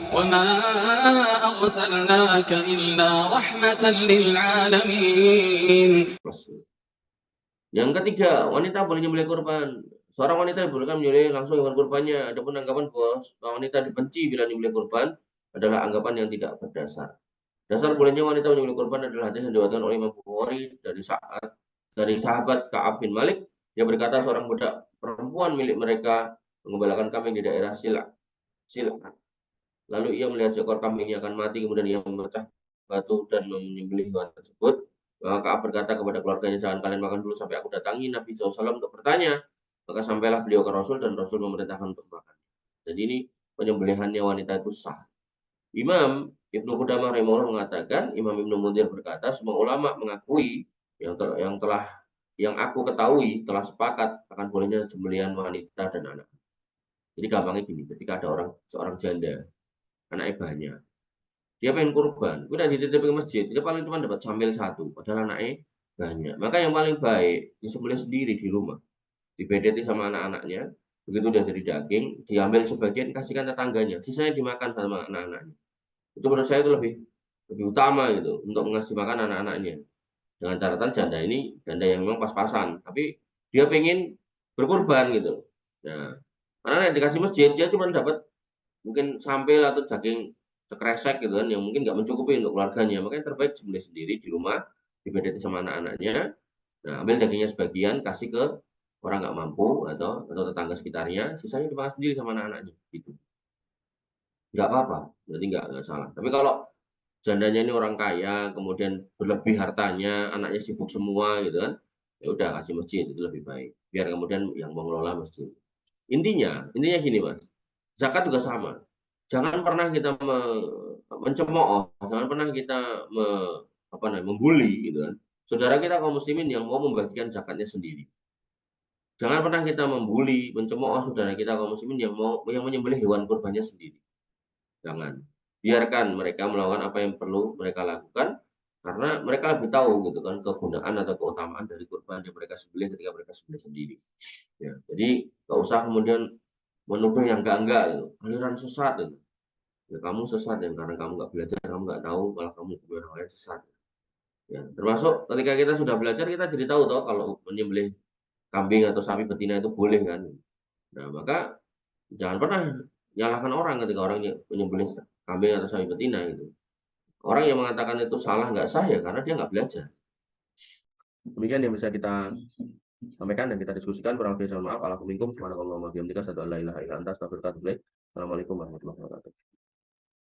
وما أرسلناك إلا رحمة للعالمين. Yang ketiga, wanita boleh menyembelih kurban. Seorang wanita dibolehkan menyembelih langsung hewan kurbannya. Adapun anggapan bahwa wanita dibenci bila menyembelih kurban adalah anggapan yang tidak berdasar. Dasar bolehnya wanita menyembelih kurban adalah hadis yang diriwayatkan oleh Imam Bukhari dari sahabat Ka'ab bin Malik. Dia berkata seorang budak perempuan milik mereka mengembalakan kambing di daerah Sila. Lalu ia melihat seekor kambingnya akan mati, kemudian ia memecah batu dan menyembelih hewan tersebut. Maka Ka'ab berkata kepada keluarganya, jangan kalian makan dulu sampai aku datangi Nabi SAW untuk bertanya. Maka sampailah beliau ke Rasul dan Rasul memerintahkan untuk makan. Jadi ini penyembelihannya wanita itu sah. Imam Ibnu Qudamah rahimahullah mengatakan, Imam Ibnu Munzir berkata, semua ulama mengakui yang aku ketahui telah sepakat akan bolehnya sembelihan wanita dan anak. Jadi gampangnya gini, ketika ada seorang janda, anaknya banyak, dia pengen kurban, udah dititip ke masjid, dia paling cuma dapat sambil satu, padahal anaknya banyak. Maka yang paling baik disembelih sendiri di rumah, dibedeti sama anak-anaknya, begitu udah jadi daging, diambil sebagian kasihkan tetangganya, sisanya dimakan sama anak-anaknya. Itu menurut saya itu lebih utama gitu untuk mengasih makan anak-anaknya. Dengan catatan janda yang memang pas-pasan, tapi dia pengen berkurban gitu. Nah, karena dikasih masjid dia cuma dapat mungkin sampel atau daging sekresek gitu kan yang mungkin nggak mencukupi untuk keluarganya. Makanya terbaik sembelih sendiri di rumah, dibedeti sama anak-anaknya. Nah, ambil dagingnya sebagian kasih ke orang nggak mampu atau tetangga sekitarnya, sisanya dimakan sendiri sama anak-anaknya gitu. Nggak apa-apa, jadi nggak salah. Tapi kalau jandanya ini orang kaya, kemudian berlebih hartanya, anaknya sibuk semua gitu kan, ya udah kasih masjid itu lebih baik. Biar kemudian yang mengelola masjid. Intinya gini mas, zakat juga sama. Jangan pernah kita mencemooh, jangan pernah kita membuli gitu kan. Saudara kita kaum muslimin yang mau membagikan zakatnya sendiri. Jangan pernah kita membuli, mencemooh saudara kita kaum muslimin yang menyembelih hewan kurbannya sendiri. Jangan. Biarkan mereka melakukan apa yang perlu mereka lakukan karena mereka lebih tahu gitu kan kegunaan atau keutamaan dari kurban yang mereka sembelih ketika mereka sembelih sendiri. Ya, jadi nggak usah kemudian menuduh yang enggak gitu, aliran sesat gitu. Ya kamu sesat ya karena kamu nggak belajar, kamu nggak tahu malah kamu kemudian orang lain sesat. Ya, termasuk ketika kita sudah belajar kita jadi tahu toh kalau menyembelih kambing atau sapi betina itu boleh kan. Nah, maka jangan pernah nyalahkan orang ketika orang menyembelih kambing atau sapi betina gitu. Orang yang mengatakan itu salah nggak sah ya karena dia nggak belajar. Demikian yang bisa kita sampaikan dan kita diskusikan. Kurang lebih mohon maaf. Assalamualaikum warahmatullahi wabarakatuh. Assalamualaikum warahmatullahi wabarakatuh.